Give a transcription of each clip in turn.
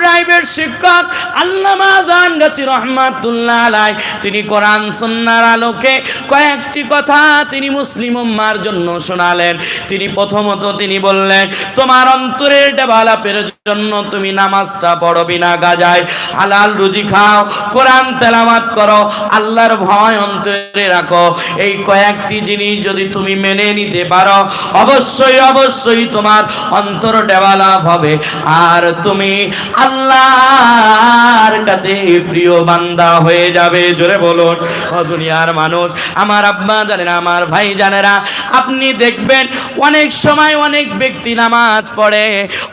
Private শিক্ষক আল্লামা জাহাঙ্গীর রহমাতুল্লাহ আলাইহি তিনি কোরআন সুন্নাহর আলোকে কয়েকটি কথা তিনি মুসলিম উম্মার জন্য শোনালেন। তিনি প্রথমত তিনি বললেন, তোমার অন্তরের ডেভেলপের জন্য তুমি নামাজটা পড়ো বিনা গাজায়, হালাল রুজি খাও, কোরআন তেলাওয়াত করো, আল্লাহর ভয় অন্তরে রাখো। এই কয়েকটি জিনিস যদি তুমি মেনে নিতে পারো, অবশ্যই অবশ্যই তোমার অন্তর ডেভেলপ হবে, আর তুমি আল্লাহর কাছে প্রিয় বান্দা হয়ে যাবে। জোরে বলুন। ও দুনিয়ার মানুষ, আমার আব্বা জানেরা, আমার ভাই জানেরা, আপনি দেখবেন অনেক সময় অনেক ব্যক্তি নামাজ পড়ে,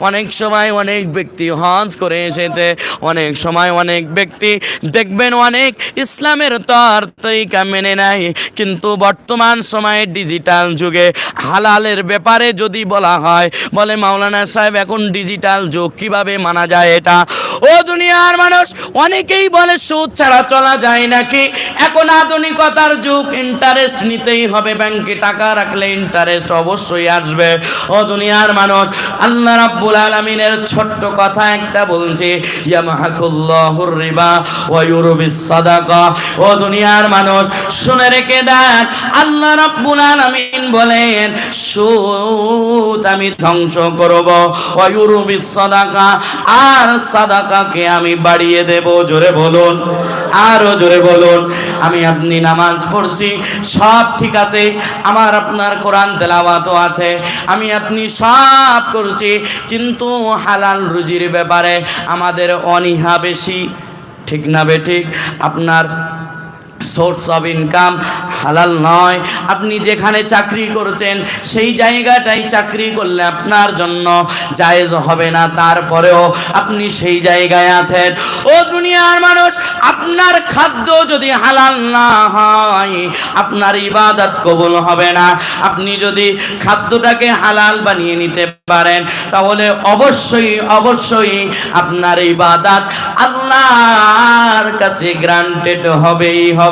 অনেক সময় অনেক ব্যক্তি হজ করে এসেছে, অনেক সময় অনেক ব্যক্তি দেখবেন অনেক ইসলামের তর তরিকা মেনে নেয়, কিন্তু বর্তমান সময়ে ডিজিটাল যুগে হালালের ব্যাপারে যদি বলা হয়, বলে মাওলানা সাহেব এখন ডিজিটাল যুগ, কিভাবে মানা যায় এটা? ও দুনিয়ার মানুষ, অনেকেই বলে সুদ ছাড়া চলা যায় নাকি? এখন আধুনিকতার যুগ, ইন্টারেস্ট নিতেই হবে, ব্যাংকে টাকা রাখলে ইন্টারেস্ট অবশ্যই আসবে। ও দুনিয়ার মানুষ, আল্লাহ রাব্বুল আলামিনের ছোট্ট কথা একটা বলছে, ইয়ামহাকুল্লাহুর রিবা ওয়া ইউরবিস সাদাকা। ও দুনিয়ার মানুষ, শুনে রেখে দেন, আল্লাহ রাব্বুল আলামিন বলেন সুদ আমি ধ্বংস করব, ওয়া ইউরবিস সাদাকা, আর সাদাকাকে আমি বাড়িয়ে দেব। জোরে বলুন, আরো জোরে বলুন। আমি আপনি নামাজ পড়ছি, সব ঠিক আছে, আমার আপনার কোরআন তেলাওয়াতও আছে, আমি আপনি সব করছি, কিন্তু হালাল রুজির ব্যাপারে আমাদের অনীহা বেশি, ঠিক না বেঠিক? আপনার সোর্স অফ ইনকাম হালাল নয়, আপনি যেখানে চাকরি করছেন সেই জায়গাটাই চাকরি করলে আপনার জন্য জায়েজ হবে না, তারপরেও আপনি সেই জায়গায় আছেন। ও দুনিয়ার মানুষ, আপনার খাদ্য যদি হালাল না হয় আপনার ইবাদত কবুল হবে না। আপনি যদি খাদ্যটাকে হালাল বানিয়ে নিতে পারেন, তাহলে অবশ্যই অবশ্যই আপনার ইবাদত আল্লাহর কাছে গ্রান্টেড হবেই হবে।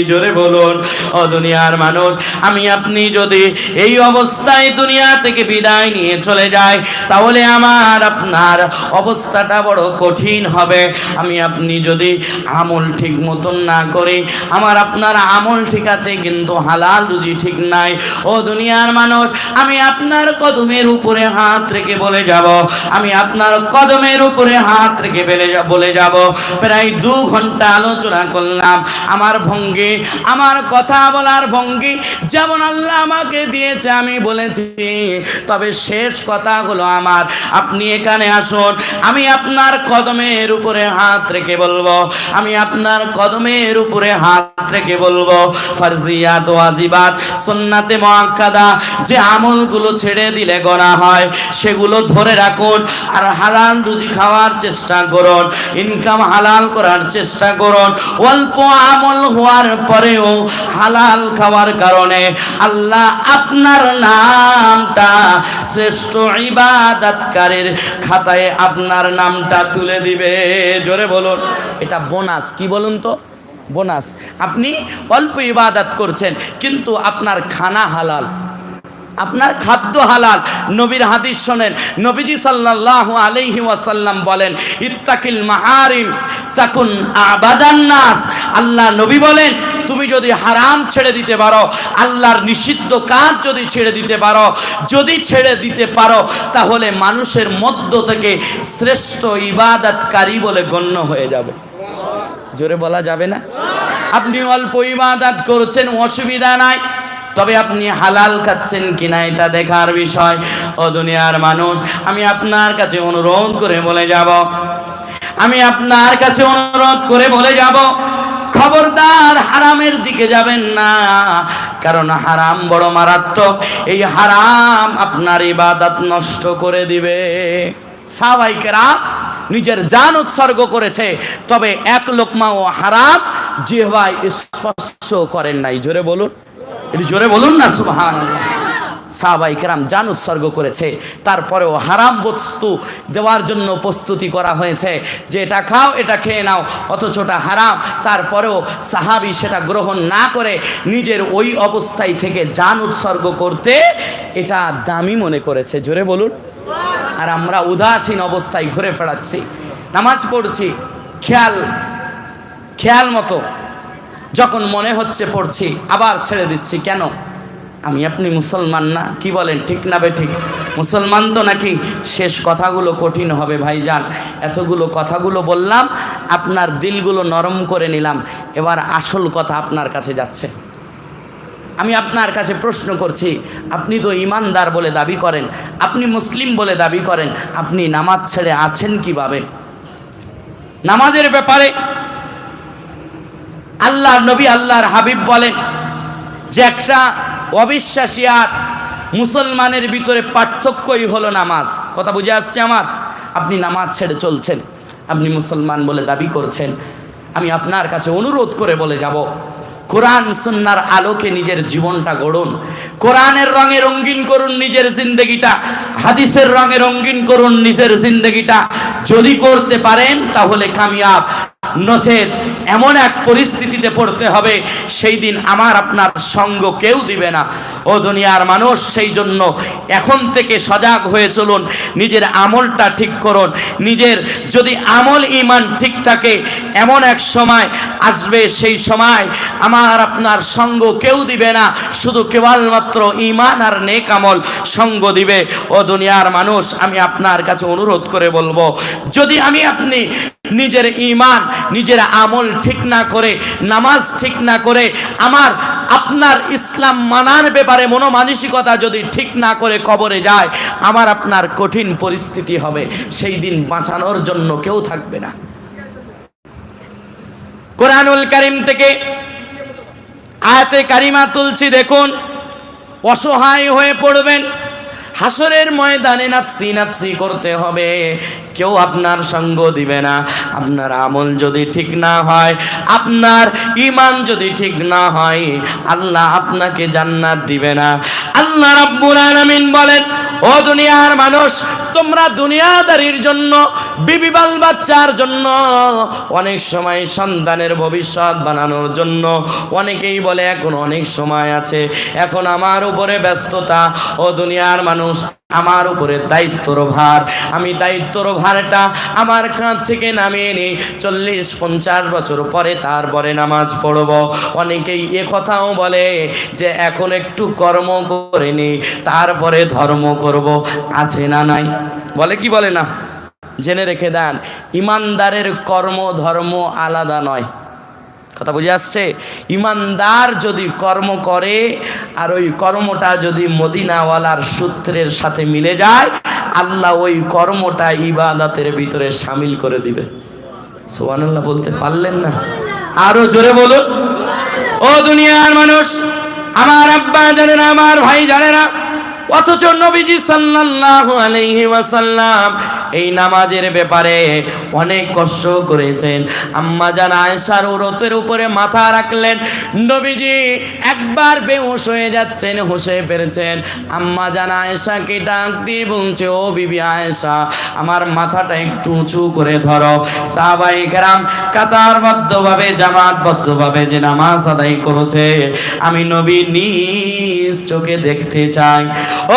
জোরে বলুন। ও দুনিয়ার মানুষ, আমি আপনি যদি এই অবস্থায় দুনিয়া থেকে বিদায় নিয়ে চলে যাই, তাহলে আমার আপনার অবস্থাটা বড় কঠিন হবে। আমি আপনি যদি আমল ঠিক মতন না করি, আমার আপনার আমল ঠিক আছে কিন্তু হালাল রুজি ঠিক নাই। ও দুনিয়ার মানুষ, আমি আপনার কদমের উপরে হাত রেখে বলে যাব, আমি আপনার কদমের উপরে হাত রেখে বলে যাব, প্রায় 2 ঘন্টা আলোচনা করলাম, আমার ভঙ্গি, আমার কথা বলার ভঙ্গি যেমন আল্লাহ আমাকে দিয়েছে আমি বলেছি, তবে শেষ কথা হলো আমার, আপনি এখানে আসুন, আমি আপনার কদমের উপরে হাত রেখে বলবো, আমি আপনার কদমের উপরে হাত রেখে বলবো, ফরজিয়াত ওয়াজিবাত সুন্নাতে মুআক্কাদা যে আমলগুলো ছেড়ে দিলে গুনাহ হয় সেগুলো ধরে রাখুন, আর হালাল রুজি খাওয়ার চেষ্টা করুন, ইনকাম হালাল করার চেষ্টা করুন। অল্প আমল হওয়ার পরেও হালাল খাওয়ার কারণে আল্লাহ আপনার নামটা শ্রেষ্ঠ ইবাদতকারীর খাতায় আপনার নামটা তুলে দিবে। জোরে বলুন। এটা বোনাস, কি বলুন তো? বোনাস। আপনি অল্প ইবাদত করছেন কিন্তু আপনার খানা হালাল, আপনার খাদ্য হালাল। নবীর হাদিস শোনেন, নবীজি সাল্লাল্লাহু আলাইহি ওয়াসাল্লাম বলেন, ইত্তাকিল মাহারিম তাকুন আবাদান নাস। আল্লাহ নবী বলেন, তুমি যদি হারাম ছেড়ে দিতে পারো, আল্লাহর নিষিদ্ধ কাজ যদি ছেড়ে দিতে পারো, যদি ছেড়ে দিতে পারো, তাহলে মানুষের মধ্য থেকে শ্রেষ্ঠ ইবাদতকারী বলে গণ্য হয়ে যাবে। জোরে বলা যাবে না? আপনি অল্প ইবাদত করছেন, অসুবিধা নাই, তবে আপনি হালাল খাচ্ছেন কিনা এটা দেখার বিষয়। ও দুনিয়ার মানুষ, আমি আপনার কাছে অনুরোধ করে বলে যাব, আমি আপনার কাছে অনুরোধ করে বলে যাব, খবরদার হারামের দিকে যাবেন না, কারণ হারাম বড় মারাত্মক। এই হারাম আপনার ইবাদত নষ্ট করে দিবে। সাহাবায়ে কেরাম নিজের জান উৎসর্গ করেছে, তবে এক লোকমাও হারাম জিহ্বায় স্পর্শ করেন নাই। জোরে বলুন, একটু জোরে বলুন না সুবহানাল্লাহ। সাহাবায়ে কেরাম জান উৎসর্গ করেছে, তারপরেও হারাম বস্তু দেওয়ার জন্য প্রস্তুতি করা হয়েছে যে এটা খাও, এটা খেয়ে নাও, অথচ ওটা হারাম, তারপরেও সাহাবী সেটা গ্রহণ না করে নিজের ওই অবস্থায় থেকে জান উৎসর্গ করতে এটা দামি মনে করেছে। জোরে বলুন। আর আমরা উদাসীন অবস্থায় ঘুরে ফেরাচ্ছি। নামাজ পড়ছি, খেয়াল মতো যখন মনে হচ্ছে পড়ছি, আবার ছেড়ে দিচ্ছি। কেন? আমি আপনি মুসলমান না? কি বলেন, ঠিক না বেঠিক? মুসলমান তো নাকি? শেষ কথাগুলো কঠিন হবে ভাইজান। এতগুলো কথাগুলো বললাম, আপনার দিলগুলো নরম করে নিলাম। এবার আসল কথা আপনার কাছে যাচ্ছে। আমি আপনার কাছে প্রশ্ন করছি, আপনি তো ইমানদার বলে দাবি করেন, আপনি মুসলিম বলে দাবি করেন, আপনি নামাজ ছেড়ে আছেন কিভাবে? নামাজের ব্যাপারে আল্লাহর নবী, আল্লাহর হাবিব বলেন যে একটা অবিশ্বাসী আর মুসলমানের ভিতরে পার্থক্যই হলো নামাজ। কথা বুঝে আসছে আমার? আপনি নামাজ ছেড়ে চলছেন, আপনি মুসলমান বলে দাবি করছেন। আমি আপনার কাছে অনুরোধ করে বলে যাব, কোরআন সুন্নাহর আলোকে নিজের জীবনটা গড়ুন, কোরআনের রঙে রঙিন করুন নিজের জিন্দগিটা, হাদিসের রঙে রঙিন করুন নিজের জিন্দগিটা। যদি করতে পারেন তাহলে কামিয়াব, নচেত এমন এক পরিস্থিতিতে পড়তে হবে সেই দিন আমার আপনার সঙ্গ কেউ দিবে না। ও দুনিয়ার মানুষ, সেই জন্য এখন থেকে সজাগ হয়ে চলুন, নিজের আমলটা ঠিক করুন। নিজের যদি আমল ইমান ঠিক থাকে, এমন এক সময় আসবে, সেই সময় আমার আপনার সঙ্গ কেউ দিবে না, শুধু কেবলমাত্র ইমান আর নেক আমল সঙ্গ দিবে। ও দুনিয়ার মানুষ, আমি আপনার কাছে অনুরোধ করে বলবো, যদি আমি আপনি নিজের ইমান, নিজের আমল ঠিক না করে, নামাজ ঠিক না করে, আমার আপনার ইসলাম মানার ব্যাপারে মনোমানসিকতা যদি ঠিক না করে কবরে যায়, আমার আপনার কঠিন পরিস্থিতি হবে। সেই দিন বাঁচানোর জন্য কেউ থাকবে না। কোরআনুল কারীম থেকে আয়াতে কারিমা তুলছি, দেখুন। অসহায় হয়ে পড়বেন, হাসরের ময়দানে নাফসি নাফসি করতে হবে, কেউ আপনার সঙ্গ দিবে না। আপনার আমল যদি ঠিক না হয়, আপনার ঈমান যদি ঠিক না হয়, আল্লাহ আপনাকে জান্নাত দিবে না। আল্লাহ রাব্বুল আলামিন বলেন, ও দুনিয়ার মানুষ, তোমরা দুনিয়াদারির জন্য, বিবি বাল বাচ্চার জন্য, অনেক সময় সন্তানের ভবিষ্যৎ বানানোর জন্য অনেকেই বলে এখন অনেক সময় আছে, এখন আমার উপরে ব্যস্ততা। ও দুনিয়ার মানুষ, আমার উপরে দায়িত্বর ভার, আমি দায়িত্বর ভারটা আমার কাঁধ থেকে নামিয়ে নিই। 40-50 বছর পরে তারপরে নামাজ পড়ব। অনেকেই এ কথাও বলে যে এখন একটু কর্ম করে নিই, তারপরে ধর্ম করব। আছে না নাই? বলে কি বলে না? জেনে রেখে দেন, ইমানদারের কর্ম ধর্ম আলাদা নয়। কথা বুঝে আসছে? ইমানদার যদি কর্ম করে আর ওই কর্মটা যদি মদিনাওয়ালার সূত্রের সাথে মিলে যায়, আল্লাহ ওই কর্মটা ইবাদতের ভিতরে শামিল করে দিবে। সুবহানাল্লাহ বলতে পারলেন না? আরো জোরে বলুন। ও দুনিয়ার মানুষ, আমার আব্বা জানে না, আমার ভাই জানে না, অথচ নবীজি সাল্লাল্লাহু আলাইহি ওয়াসাল্লাম এই নামাজের ব্যাপারে অনেক কষ্ট করেছেন। আম্মা জান আয়েশার উরতের উপরে মাথা রাখলেন, নবীজি একবার বেহুশ হয়ে যাচ্ছেন, হুঁশে ফিরছেন। আম্মা জান আয়েশাকে ডাক দিয়ে বলছে, ও বিবি আয়েশা, আমার মাথাটা একটু উঁচু করে ধরো। সাহাবায়ে কেরাম কাতারবদ্ধভাবে, জামাতবদ্ধভাবে যে নামাজ আদায় করেছে, আমি নবী নিজ চোখে দেখতে চাই।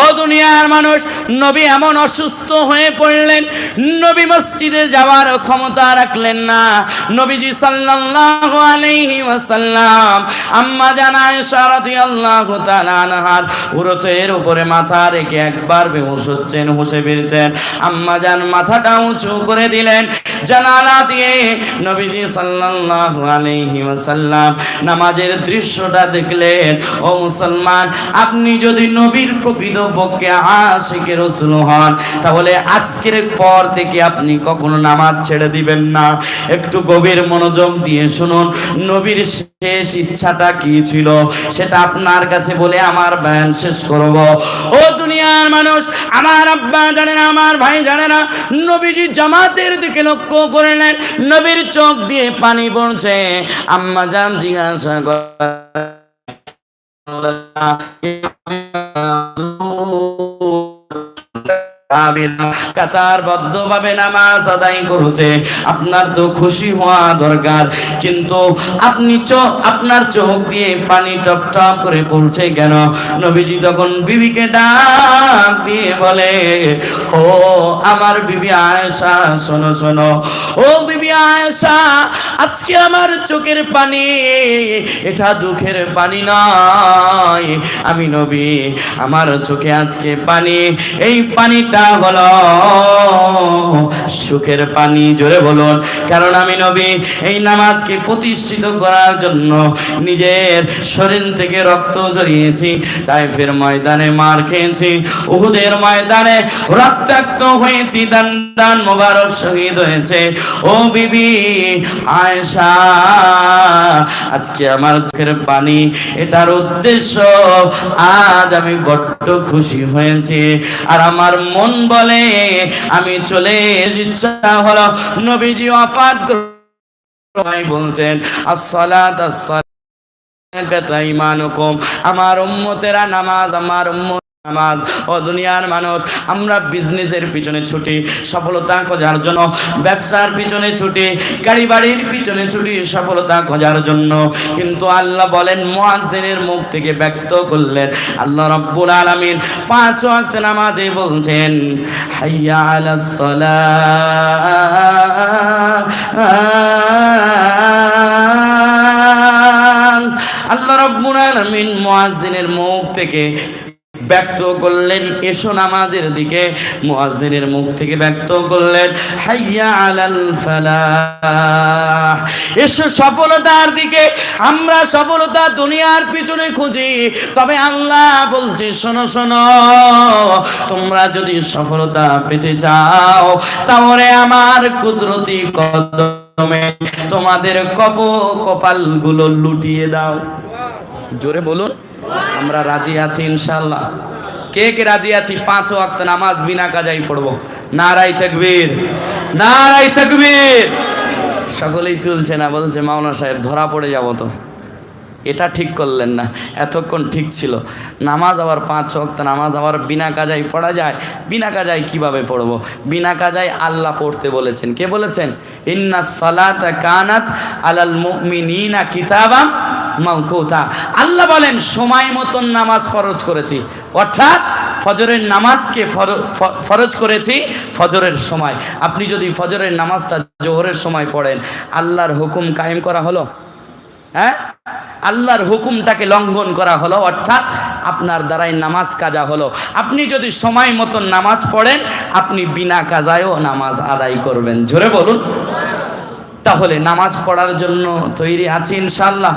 ও দুনিয়ার মানুষ, নবী এমন অসুস্থ হয়ে পড়লেন, নবী মসজিদে যাওয়ার ক্ষমতা রাখলেন না। নবীজি সাল্লাল্লাহু আলাইহি ওয়াসাল্লাম আম্মা জান আয়েশা রাদিয়াল্লাহু তাআলা আনহার উরতের উপরে মাথা রেখে একবার বেহুশ হচ্ছেন, হুঁশে ফিরছেন। আম্মা জান মাথাটা উঁচু করে দিলেন, জানালা দিয়ে নবীজি সাল্লাল্লাহু আলাইহি ওয়াসাল্লাম নামাজের দৃশ্যটা দেখলেন। ও মুসলমান, আপনি যদি নবীর প্রকৃতপক্ষে আশিকে রাসূল হন, তাহলে আজকের পর থেকে আপনি কখনো নামাজ ছেড়ে দিবেন না। একটু গভীর মনোযোগ দিয়ে শুনুন, নবীর শেষ ইচ্ছাটা কি ছিল সেটা আপনার কাছে বলে আমার বয়ান শেষ করব। ও দুনিয়ার মানুষ, আমার আব্বা জানে না, আমার ভাই জানে না, নবীজি জামাতের দিকে লক্ষ্য করলেন, নবীর চোখ দিয়ে পানি পড়ছে। আম্মা জান জিজ্ঞাসা করে, কাতারবদ্ধভাবে নামাজ আদায় করছে। আপনার তো খুশি হওয়া দরকার, কিন্তু আপনার চোখ দিয়ে পানি টপ টপ করে পড়ছে কেন? নবীজি তখন বিবিকে ডাক দিয়ে বলে, ও আমার বিবি আয়েশা, শোনো শোনো, ও বিবি আয়েশা, আজকে আমার চোখের পানি এটা দুঃখের পানি নয়। আমি নবী, আমার চোখে আজকে পানি, এই পানিটা হলো সুখের পানি। জোরে বলুন। কারণ আমি নবী এই নামাজকে প্রতিষ্ঠিত করার জন্য নিজের শরীর থেকে রক্ত ঝরিয়েছি, তাইফের ময়দানে মার খেয়েছি, উহুদের ময়দানে রক্তাক্ত হয়েছি, দান মোবারক শহীদ হয়েছে। ও বিবি আয়েশা, আজকে আমার চোখের পানি এটার উদ্দেশ্য, আজ আমি বড্ড খুশি হয়েছি। আর আমার মন বলে আমি চলে ইচ্ছা হলো নবীজি ওয়াফাত করে বলছেন, আসসালাত আসসালাত ঈমানুকুম, আমার উম্মতেরা নামাজ, আমার উম্মত নামাজ। ও দুনিয়ার মানুষ, আমরা বিজনেসের পিছনে ছুটি, সফলতা খোঁজার জন্য, ব্যবসার পিছনে ছুটি, গাড়ি বাড়ির পিছনে ছুটি, সফলতা খোঁজার জন্য। কিন্তু আল্লাহ বলেন, মুয়াজ্জিনের মুখ থেকে ব্যক্ত করলেন, আল্লাহ রাব্বুল আলামিন 5 ওয়াক্ত নামাজে বলছেন, হাইয়া আলাস সালাহ। আল্লাহ রাব্বুল আলামিন মুয়াজ্জিনের মুখ থেকে ব্যক্ত করলেন এসো নামাজের দিকে, মুয়াজ্জিনের মুখ থেকে ব্যক্ত করলেন হাইয়া আলাল ফালাহ, এসো সফলতার দিকে। আমরা সফলতা দুনিয়ার পিছনে খুঁজি, তবে আল্লাহ বলছে শোনো শোনো, তোমরা যদি সফলতা পেতে চাও তাহলে আমার কুদরতি কদমে তোমাদের কপালগুলো লুটিয়ে দাও। জোরে বলুন, আমরা রাজি আছি ইনশাআল্লাহ। কে কে রাজি আছি 5 ওয়াক্ত নামাজ বিনা কাজাই পড়বো? নারায়ে তাকবীর, নারায়ে তাকবীর। সকলেই তুলছে না, বলছে মাওলানা সাহেব ধরা পড়ে যাব তো। এটা ঠিক করলেন না, এতক্ষণ ঠিক ছিল। নামাজ আবার 5 ওয়াক্ত নামাজ আবার বিনা কাজাই পড়া যায়? বিনা কাজাই কিভাবে পড়বো? বিনা কাজাই আল্লাহ পড়তে বলেছেন। কে বলেছেন? ইন্নাস সালাতা কানাত আলাল মুমিনিনা কিতাবাম মাওকুতা। আল্লাহ বলেন সময় মতন নামাজ ফরজ করেছি, অর্থাৎ ফজরের নামাজকে ফরজ করেছি ফজরের সময়। আপনি যদি ফজরের নামাজটা জোহরের সময় পড়েন, আল্লাহর হুকুম কায়েম করা হলো? হ্যাঁ, আল্লাহর হুকুমটাকে লঙ্ঘন করা হলো, অর্থাৎ আপনার দ্বারাই নামাজ কাজা হলো। আপনি যদি সময় মতন নামাজ পড়েন, আপনি বিনা কাজায়ও নামাজ আদায় করবেন। জোরে বলুন। তাহলে নামাজ পড়ার জন্য তৈরি আছি ইনশাআল্লাহ।